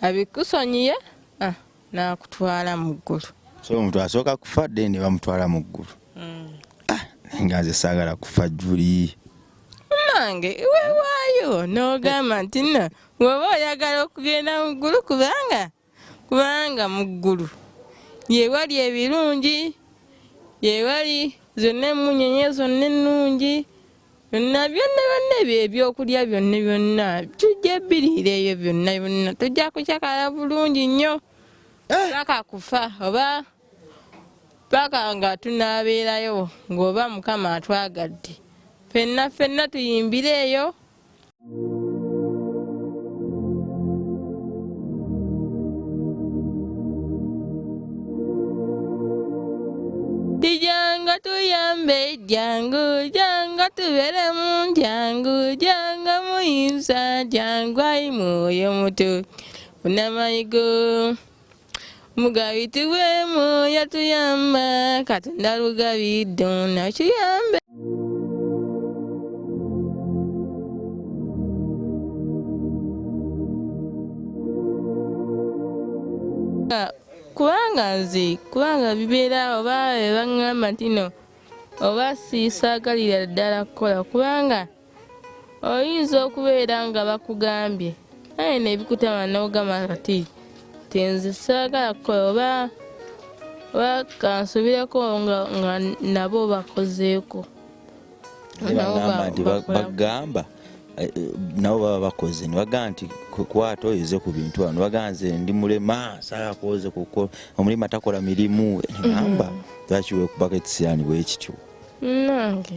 abikusonyiye nakutwala muggulu. So omuntu asooka kufa dde ne bamutwala muggulu. Nga nze saagala kufa Julie. Nange weewaayo n'ogamba nti nno bw'oba oyagala okugenda muggulu kubanga muggulu yewali ebirungi, yewali zonna emunyenye zonna ennungi, byonna ebyokulya byonna tujja bbiriira eyo byonna tujja kukyakala bulungi nnyo paka kufa oba paka nga tunaabeerayo ng'oba Mukama atwagadde. Ffenna tuyimbire eyo. Tijanga tuyambe janga tuberemu janga muyinza janga imwoyo mutu unamayigo mugabituwemu yatuyamba Katonda lugabiddo nakiyambe. Kubanga bibeera oba baŋŋamba nti no oba sisaagalira ddala kukola kubanga oyinza okubeera nga bakugambye naye nebikutama n'ogamba kati tenze saagala kukola oba kansubireko nga nabo bakozeeko. Bagamba nabo baba bakoze ne bagamba nti kwata oyoze ku bintu wano baganze ndi mulema saala koze kuko omulima takola mirimu ngamba lwaki weekubako ekisiyani bwekityo nange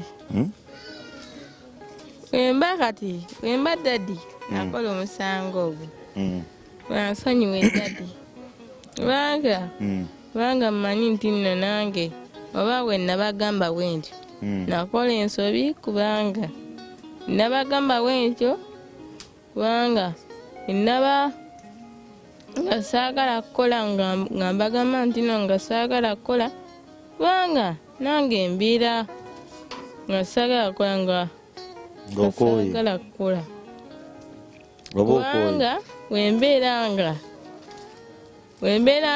wemba dadi nakola omusango ogwo wansonyiwa eddadi kubanga mmanyi nti nno nange oba we nabagamba bwentyo nakola ensobi kubanga nabagamba bwentyo kubanga naba nga saagala kukola nga mbagamba nti no nga saagala kukola kubanga nange mbiira nga saagala kukola nga saagala kukola kubanga wembeera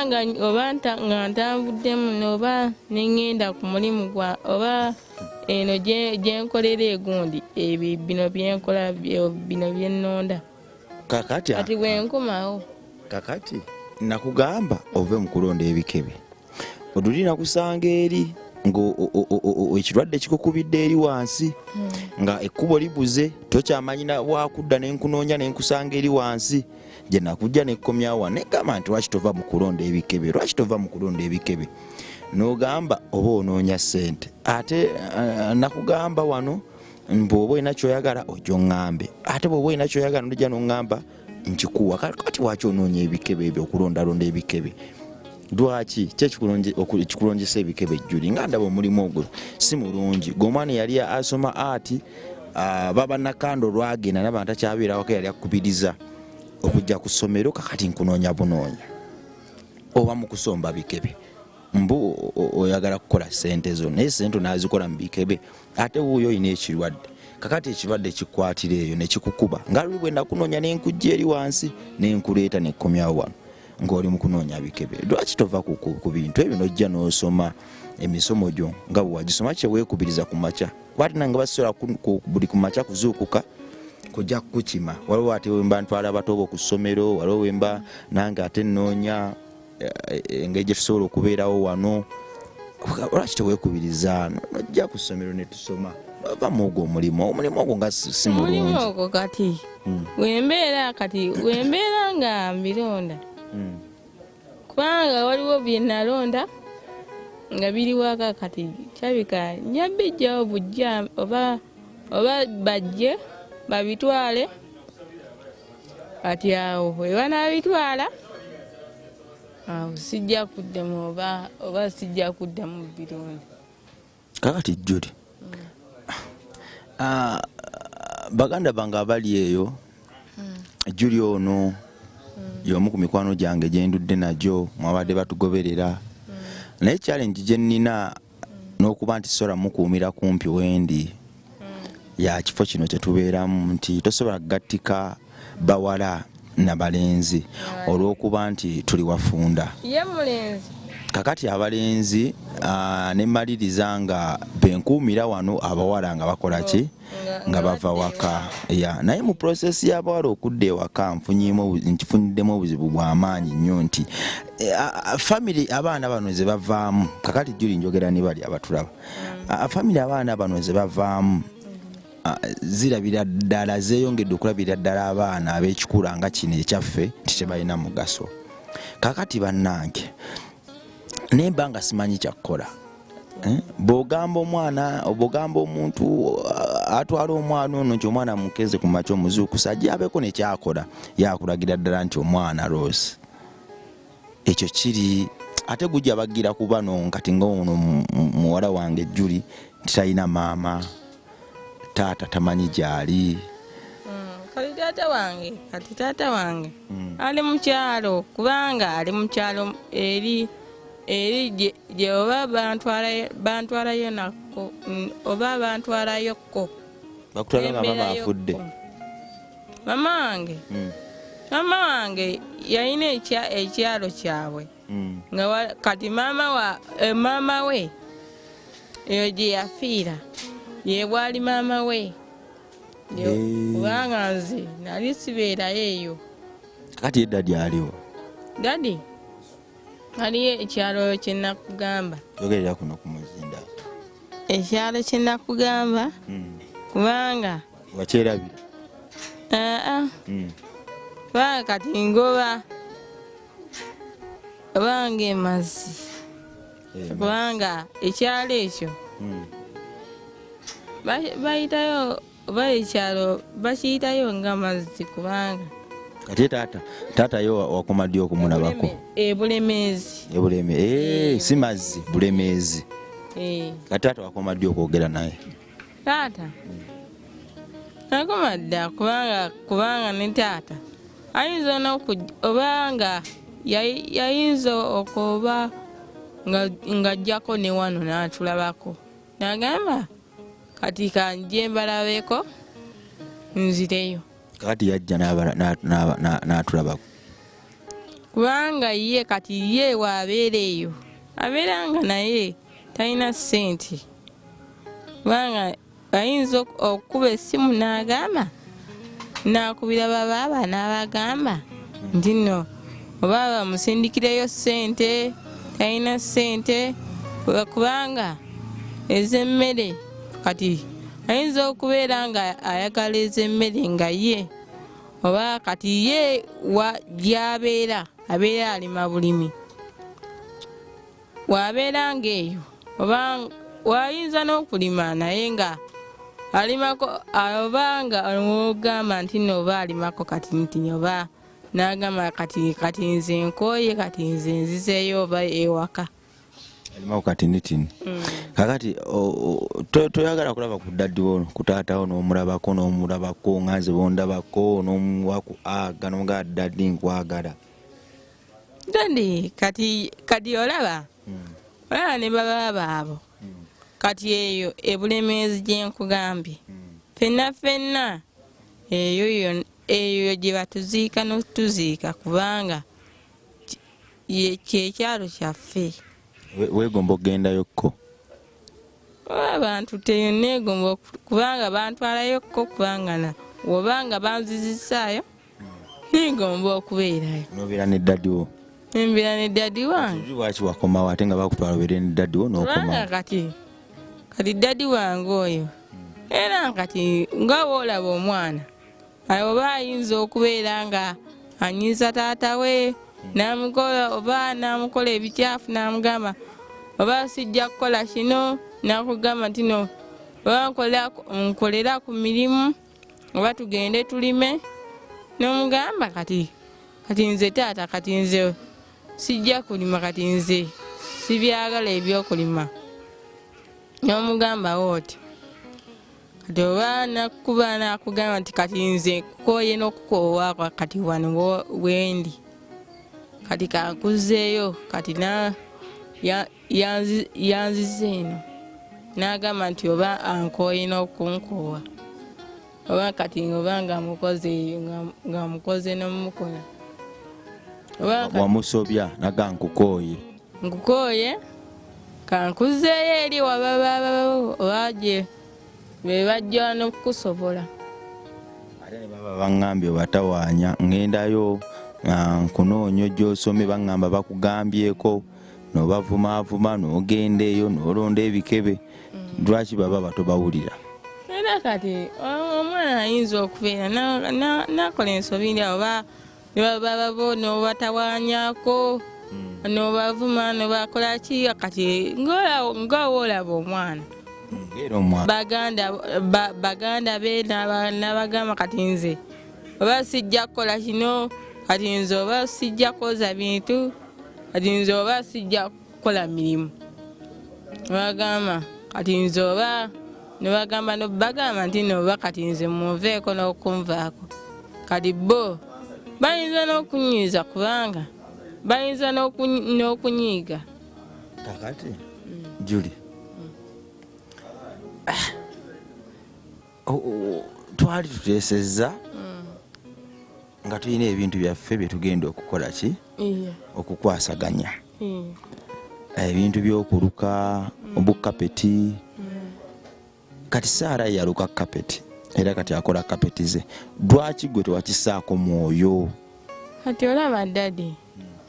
nga oba nga ntambuddemu oba neŋŋenda ku mulimu oba eno gyenkolera egundi bino byenkola bino byennonda kati bwenkomawo kakati nakugamba ove mu kulonda ebikebe oduli nakusanga eri ekirwadde kikukubidde eri wansi nga ekkubo libuze tokyamanyina wakudda nenkunoonya nenkusanga eri wansi gye nakujja nekkomyawo negamba nti lwaki tova mu kulonda ebikebe n'ogamba oba onoonya ssente ate nakugamba wano bw'oba olina kyoyagala ojja oŋŋambe ate bw'oba olina kyoyagala nojja n'oŋŋamba nkikuwa kati waki onoonya ebikebe ebyo okulondalonda ebikebe lwaki kikulonjesa ebikebe Julie nga ndaba omulimu ogwo si mulungi g'omwana yali asoma ati baba nakando lwagenda naba ntakyabeerawako yali akubiriza okujja ku ssomero kakati nkunoonya bunoonya oba mu kusomba bikebe mbu oyagala kukola ssente zo naye ssente nazikola mu bikebe ate wuuyo olina ekirwadde kakati ekirwadde kikwatira eyo nekikukuba nga luli bwe nakunoonya nenkujja eri wansi nenkuleeta nekkomyawo wano ng'oli mu kunoonya bikebe lwaki tova ku bintu ebyo nojja n'osoma emisomo gyo nga bwe wagisoma kyeweekubiriza ku makya bwati nange basobola buli ku makya kuzuukuka kujja kukima waliwo ate wemba ntwala abatobo ku ssomero waliwo wemba nange ate nnoonya engeri gye tusobola okubeerawo wano lwaki teweekubiriza nojja ku ssomero ne tusoma ova mu ogwo omulimu ogwo nga si mulungi omulimu ogwo kati wembeera nga mbironda kubanga waliwo bye nalonda nga biri waka kati kyabika nyabijjawo bujja oba bajje babitwale kati awo webanabitwala awo sijja kuddamu oba sijja kuddamu bironda kakati Julie baganda bange abali eyo Julie ono y'omu ku mikwano gyange gye ndudde nagyo mwabadde batugoberera naye challenge gye nnina n'okuba nti sola mukuumira kumpi wendi ya kifo kino kye tubeeramu nti tosobola kugattika bawala nabalenzi olw'okuba nti tuli wafunda. Ye mulenzi. Kakati abalenzi ne mmaliriza nga benkuumira wano abawala nga bakola ki nga bava waka. Naye mu process y'abawala okudda ewaka nfuniddemu obuzibu bw'amaanyi nnyo nti family abaana bano ze bavaamu, kakati Julie njogera ne bali abatulaba, family abaana bano ze bavaamu zirabira ddala zeeyongedde okulabira ddala abaana ab'ekikula nga kino ekyaffe nti tebalina mugaso. Kakati bannange nemba nga simanyi kyakkola, bw'ogamba omwana bw'ogamba omuntu atwala omwana ono nti omwana mukeze ku makya omuzuukusa gy'abeeko ne kyakola yakulagira ddala nti omwana Rose ekyo kiri ate gujja bagira ku bano kati ng'ono muwala wange Julie nti talina maama, taata tamanyi gy'ali. Kati taata wange ali mu kyalo, kubanga ali mu kyalo eri gye oba bantwalayo nakko oba bantwalayokko bakutwala nga baba afudde. Mama wange yalina ekyalo kyabwe nga kati maama we eyo gye yafiira ye bwali maama we, kubanga nze nali sibeerayo eyo. Kati dadi aliwo? Dadi aliyo ekyalo kye nakugamba. Yogerera kuno ku muzinda. Ekyalo kye nakugamba kubanga wakyerabira? Kubanga kati ngoba obanga emazzi, kubanga ekyalo ekyo bayitayo oba ekyalo bakiyitayo nga mazzi, kubanga kati taata yo wakoma ddi okumulabako? Bulemeezi. Si mazzi, Bulemeezi. Kati taata wakoma ddi okwogera naye? Taata nakoma dda kubanga ne taata ayinza obanga yayinza okuba nga ajjako ne wano n'atulabako n'agamba kati kanje mbalabeko nzireyo. Kati yajja n'atulabako kubanga ye kati ye waabeera eyo abeeranga naye talina ssente, kubanga ayinza okukuba essimu n'agamba n'akubira babaaba n'abagamba nti nno oba bamusindikireyo ssente, talina ssente kubanga ez'emmere kati ayinza okubeera nga ayagala ez'emmere nga ye oba kati ye gy'abeera abeera alima bulimi, waabeera ng'eyo oba wayinza n'okulima naye nga alimako oba nga ogamba nti no oba alimako kati nti oba n'agamba kati nze nkooye kati nze nzizeeyo oba ewaka alimako kati nitini. Kakati toyagala kulaba ku daddi wo ku taata wo n'omulabako nganze bondabako n'omuwaku gano nga daddi nkwagala. Daddi kati olaba ne baba baabo kati eyo ebulemeezi gye nkugambye fenna eyo gye batuziika n'otuziika kubanga kyekyalo kyaffe. Weegomba okgendayokko? Abantu teneegomba kubanga bantwalayokko kubanga wobanga banzizisaayo neegomba okubeerayo. Nobeera ne daddi wo? Nembeera ne daddi wange. Lwaki wakomawo ate nga bakutwala obeere ne daddi wo n'okomawo? Kati daddi wange oyo era kati nga woolaba omwana oba ayinza okubeera nga anyiza taata we n'amukola oba n'amukola ebikyafu n'amugamba oba sijja kukola kino n'akugamba nti no oba nkolera ku mirimu oba tugende tulime n'omugamba kati nze taata kati nze sijja kulima kati nze sibyagala ebyokulima n'omugamba wooti kati oba nakuba n'akugamba nti kati nze kukooye n'okukoowa kati wano wendi kati kankuzeeyo kati yanzize eno n'agamba nti oba ankooye n'okunkoowa oba kati oba nga mukoze n'omukola wamusobya naga nkukooye kankuzeeyo eri wababa obaje be bajja n'okusobola ate ne baba baŋŋambye obatawaanya ŋŋendayo nkunoonya gy'osome baŋŋamba bakugambyeko n'obavumaavuma n'ogenda eyo n'olonda ebikebe lwaki baba batobawulira era kati omwana ayinza okubeera nakola ensobi ndi oba nebababo n'obatawaanyako n'obavuma n'obakola ki kati ng'olaba omwana baganda be n'abagamba kati nze oba sijja kukola kino kati nze oba sijja kwoza bintu kati nze oba sijja kukola mirimu bagamba kati nze oba bagamba nti noba kati nze munveeko n'okunvaako kati bo bayinza n'okunyiiza kubanga bayinza n'okunyiiga kakati Julie twali tuteesezza nga tulina ebintu byaffe bye tugenda okukola ki okukwasaganya ebintu by'okuluka obukapeti kati Saara yaluka kapeti era kati akola kapeti ze lwaki gwe tewakisaako mwoyo kati olaba dadi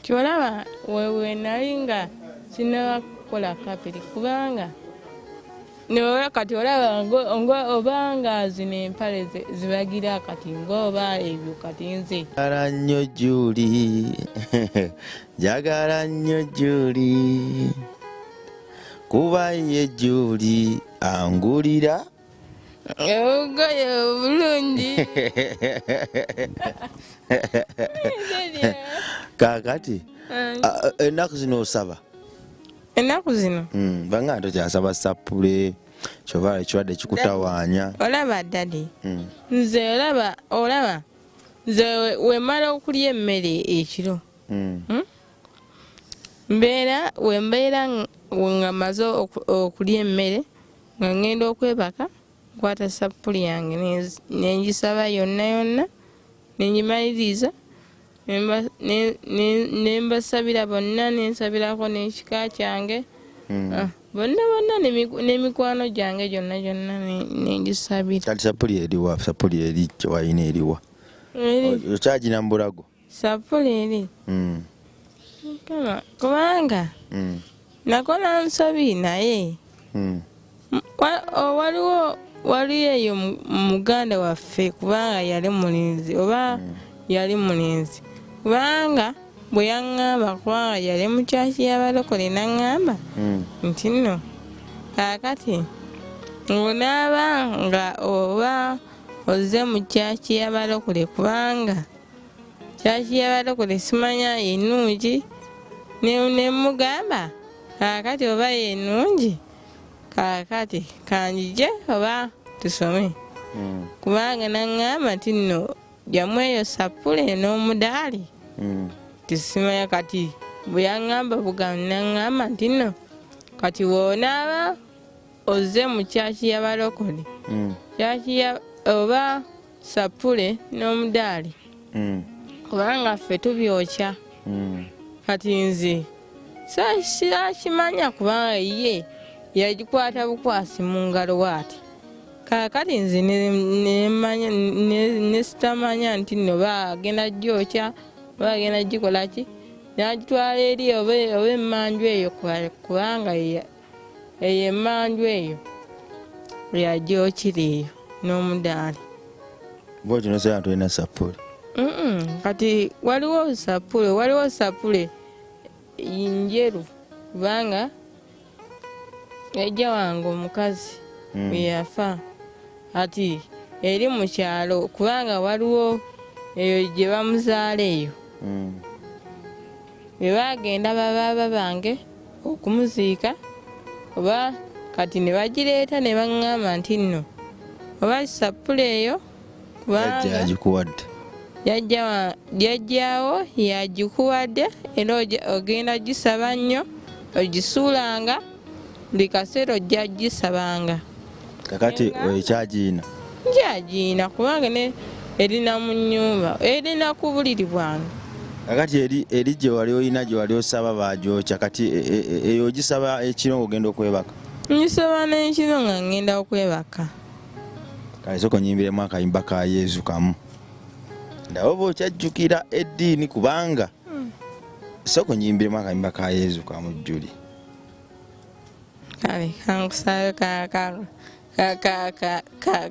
kyolaba wewe nali nga sinnakukola kapeti kubanga noba kati olaba obanga zino empale zibagira kati ng'oba ebyo kati nze njagala nnyo Julie kuba ye Julie angulira obugoye obulungi kakati ennaku zino osaba ennaku zino banga tokyasaba sapule kyoba ekirwadde kikutawaanya olaba dadi nze olaba nze wemala okulya emmere ekiro wembeera nga maze okulya emmere nga ngenda okwebaka nkwata sapuli yange nengisaba yonna nengimaliriza nembasabira bonna nensabirako n'ekika kyange bonna n'emikwano gyange gyonna nengisabira kati sapuli eriwa sapuli eri wayina eriwa okyagina mbulago sapuli eri kubanga nakola nsobi naye waliyo eyo muganda waffe kubanga yali mulenzi kubanga bwe yaŋŋamba kubanga yali mukyaki y'abalokole naŋŋamba nti nno kaakati onaaba nga oba ozze mu kyaki y'abalokole kubanga kyaki y'abalokole simanya ennungi nemugamba kaakati oba yennungi kaakati kanjije oba tusome kubanga naŋŋamba nti nno jamu eyo sapule n'omudaali tisimanya kati bwe yaŋŋamba bugambi naŋŋamba nti nno kati woonaaba ozze mu kyaki y'abalokole kyaki oba sapule n'omudaali kubanga ffe tubyokya kati nze sakimanya kubanga ye yagikwata bukwasi mu ngalo waati kaakati nze nesitamanya nti nno bagenda gyokya bagenda gikola ki nagitwala eri oba emmanju eyo kubanga eyo emmanju eyo yagyokira eyo n'omudaali bwoti nosera tulina sapule kati waliwo sapule njeru kubanga ejja wange omukazi bwe yafa ati eri mu kyalo kubanga waliwo eyo gye bamuzaala eyo bwe bagenda babaaba bange okumuziika oba kati ne bagireeta ne baŋŋamba nti nno oba sapule eyo kubanga yajjawo yagikuwadde era ogenda gisaba nnyo ogisuulanga buli kaseera ojja gisabanga kakati ekyagiina njagina kubanga ne erina mu nnyumba erina ku buliri bwange. Kakati eri gye wali olina gye wali osaba bagyokya kati eyo ogisaba ekiro ng'ogenda okwebaka. Ngisaba n'ekiro nga ngenda okwebaka. Kale sooka onyimbiremu akayimba ka Yezu kamu. Ndaba oba okyajjukira eddiini kubanga sooka onyimbiremu akayimba ka Yezu kamu Julie. Kale kankusabe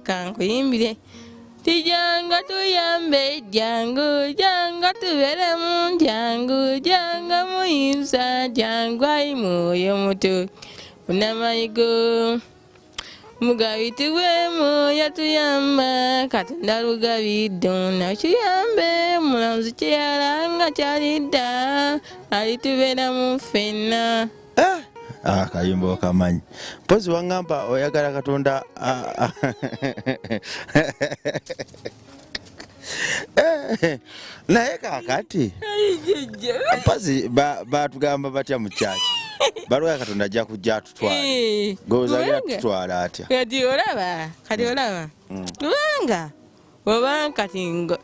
kankuyimbire. Tijanga tuyambe jangu janga tuberemu jangu janga muyinza jangu ayi mwoyo muto unamayigo mugabitiwemu yatuyamba Katonda lugabiddo nakiyambe mulanzi kyeyalanga kyalidda alituberamu ffenna. Kayimba okamanyi mpozi wangamba oyagala Katonda naye kakati mpozi batugamba batya mu kyaki balwaya Katonda ajja kujja atutwala gozagera tutwala atya kati olaba kubanga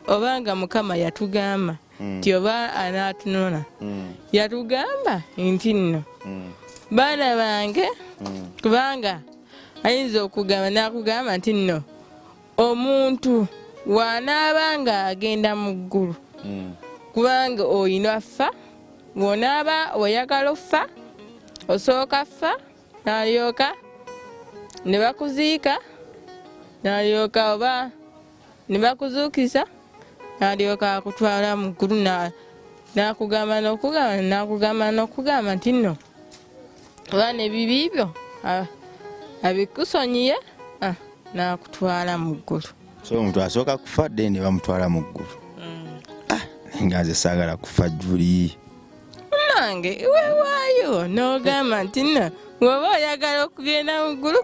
obanga Mukama yatugamba nti oba anaatunona yatugamba nti nno baana bange kubanga ayinza okugamba nakugamba nti nno omuntu wanaabanga agenda mu ggulu kubanga oyina ffa bw'onaaba oyagala offa osooka ffa n'alyoka ne bakuziika n'alyoka oba ne bakuzuukiza n'alyoka akutwala mu ggulu n'akugamba n'okugamba nti nno abaana ebibi byo abikusonyiye n'akutwala mu ggulu. So omuntu asooka kufa dde ne bamutwala mu ggulu. Nga nze saagala kufa Julie. Nange weewaayo n'ogamba nti nno bw'oba oyagala okugenda mu ggulu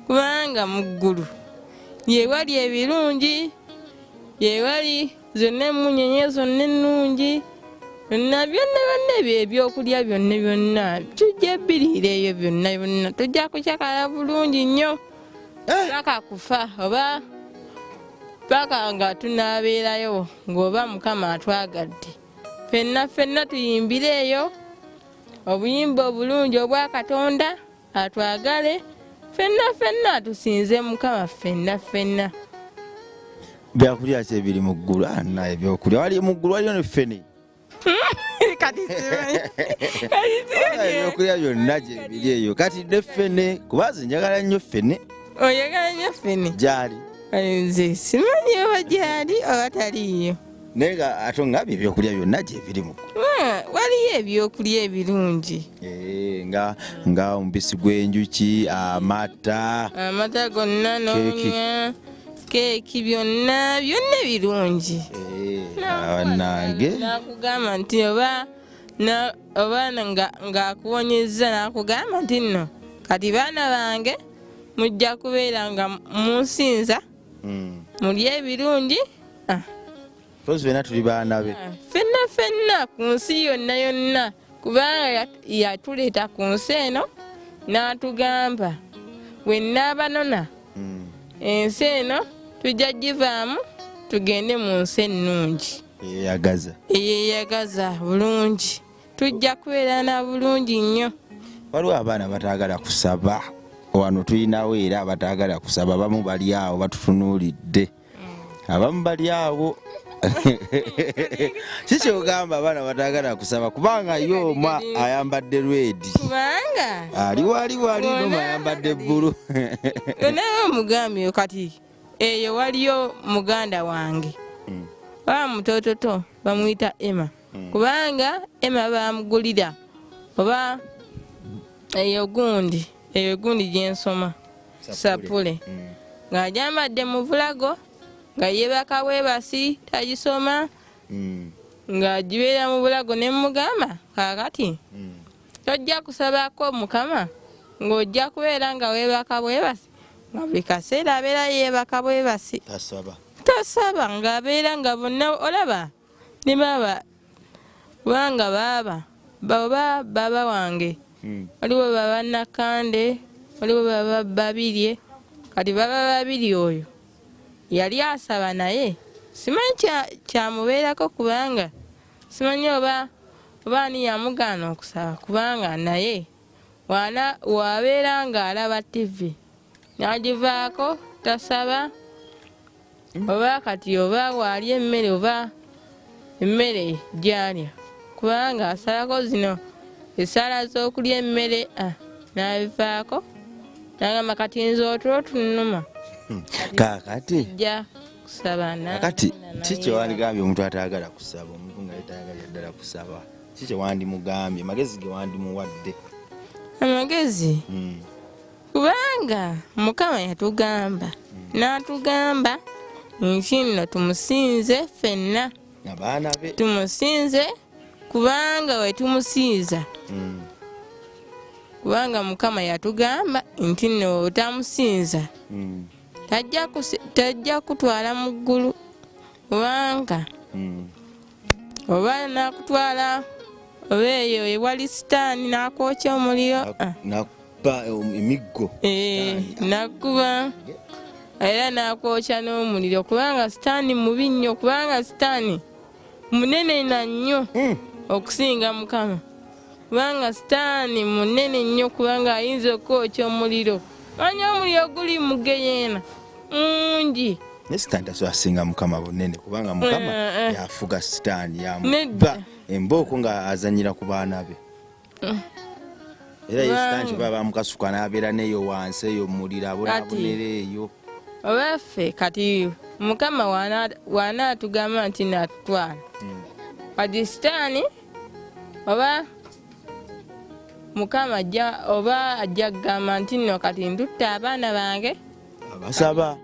kubanga mu ggulu yeewali ebirungi yeewali zonna emunyenye zonna ennungi byonna ebyokulya byonna tujja bbiriira eyo byonna tujja kukyakala bulungi nnyo paka kufa oba paka nga tunaabeerayo ng'oba Mukama atwagadde ffenna tuyimbire eyo obuyimba obulungi obwa Katonda atwagale ffenna tusinze Mukama ffenna. Byakulya ki ebiri mu ggulu? Naye ebyokulya wali mu ggulu waliyo ne ffene. Kati ebyokulya byonna gye biri eyo kati ne ffene kubazi njagala nnyo ffene. Oyagala nnyo ffene? Gyali. Nze simanyi oba gyali oba taliiyo. Naye nga ate nga ebyokulya byonna gye biri mu ggulu. Waliyo ebyokulya ebirungi. Nga omubisi gw'enjuki, amata gonna n'onya keeki byonna birungi. Nange nakugamba nti oba ng'akuwonyezza nakugamba nti nno kati baana bange mujja kubeera nga munsinza mulya ebirungi. Pozi fenna tuli baana be. Ffenna ku nsi yonna kubanga yatuleeta ku nsi eno n'atugamba bwe nnaabanona ensi eno tujja givaamu tugende mu nsi ennungi eyeeyagaza bulungi tujja kubeera na bulungi nnyo. Waliwo abaana bataagala kusaba wano tulinawo era abataagala kusaba abamu bali awo batutunuulidde abamu bali awo kikyogamba abaana bataagala kusaba kubanga yo oma ayambadde lwedi kubanga aliwo ayambadde bbulu naye omugambye kati eyo waliyo muganda wange oba mutototo bamuyita Emma kubanga Emma bamugulira oba eyo gundi gyensoma sapule ng'agyambadde mu bulago nga yeebaka bwebasi tagisoma ng'agibeera mu bulago ne mugamba kaakati tojja kusabako Mukama ng'ojja kubeera nga weebaka bwebasi nga buli kaseera abeera yeebaka bwebasi tasaba ng'abeera nga bonna olaba ne kubanga baba wange waliwo baba Nakande waliwo baba Babirye kati baba babiri oyo yali asaba naye simanyi kyamubeerako kubanga simanyi oba ani yamugaana okusaba kubanga naye wabeera ng'alaba TV n'agivaako tasaba oba kati oba wali emmere oba emmere gyalya kubanga asalako zino esala z'okulya emmere n'abivaako n'agamba kati nze otulo tunnuma kakati ja kusaba kakati kiki wandigambye omuntu atayagala kusaba omuntu nga yetayagalira ddala kusaba kiki wandimugambye magezi ge wandimuwadde amagezi kubanga Mukama yatugamba n'atugamba nti nno tumusinze ffenna abaana be tumusinze kubanga we tumusinza kubanga Mukama yatugamba nti nno otamusinza tajja kutwala mu ggulu kubanga oba nakutwala oba eyo ewali sitaani nakwokya omuliro nakuba emiggo nakuba era nakwokya n'omuliro kubanga sitaani mubi nnyo kubanga sitaani munene na nnyo okusinga Mukama kubanga sitaani munene nnyo kubanga ayinza okwokya omuliro manya omuliro guli mugeyeena mungi ne sitaani tasobola kusinga Mukama bunene kubanga Mukama yafuga sitaani yamuba embooko nga azanyira ku baana be era sitaani kyoba bamukasuka n'abeera neyo wansi eyo muliro abonabonera eyo obaffe kati Mukama wanaatugamba nti natutwala kati sitaani oba Mukama ajja kugamba nti nno kati ndutta abaana bange abasaba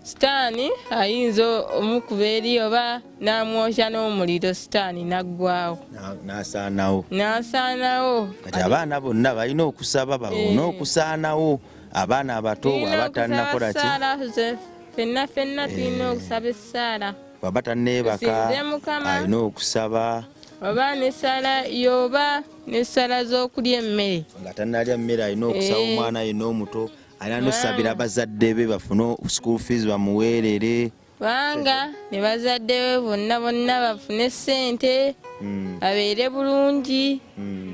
sitaani ayinza omukuba eri oba n'amwokya n'omuliro sitaani naggwawo n'asaanawo kati abaana bonna balina okusaba balina okusaanawo abaana abato abatannakola ki ffenna tulina okusaba essaala baba tanneebaka alina okusaba oba n'essaala yoba n'essaala z'okulya emmere nga tannalya mmere alina okusaba omwana yenna omuto alina n'osabira abazadde be bafune school fees bamuweerere kubanga ne bazadde be bonna bafune ssente abeere bulungi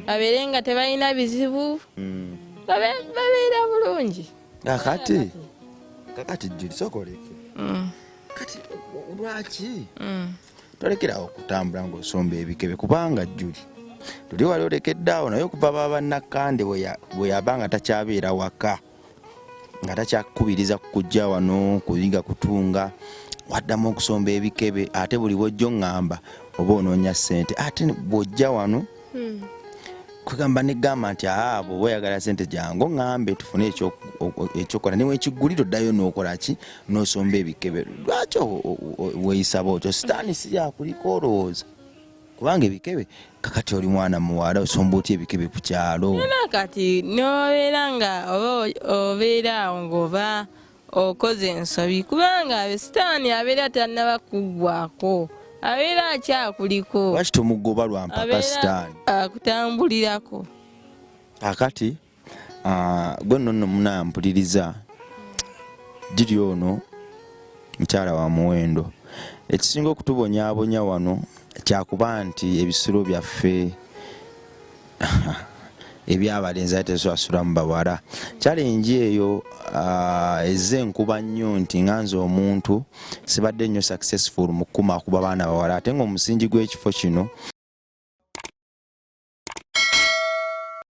abeere nga tebalina bizibu babeera bulungi kakati Julie sokoleke kati lwaki tolekerawo okutambula ng'osomba ebikebe kubanga Julie tuli wali olekeddaawo naye okuva babannakande bwe yaba nga takyabeera waka nga takyakubiriza kujja wano kuyiga kutunga waddamu okusomba ebikebe ate buli bwojja oŋŋamba oba onoonya ssente ate bw'ojja wano kugamba negamba nti bw'oba oyagala ssente jangu oŋŋambe tufune ekyokola niwe ekigguliro ddayo n'okola ki n'osomba ebikebe lwaki weeyisaba otyo sitaani si yakuliko olowooza kubanga ebikebe kakati oli mwana muwala osomba otya ebikebe ku kyalo era kati n'obeera nga obeera awo ng'oba okoze ensobi kubanga sitaani abeera tannaba kuggwako abeera akyakuliko lwaki tomugoba lwampaka sitaani akutambulirako kakati gwe nno munampuliriza giri ono mukyala wa muwendo ekisinga okutubonyaabonya wano kyakuba nti ebisulo byaffe ebyabalenzi ate teswasula mu bawala challenge eyo ezze enkuba nnyo nti nganze omuntu sibadde nnyo successful mu kukuuma akuba baana bawala ate ng'omusingi gw'ekifo kino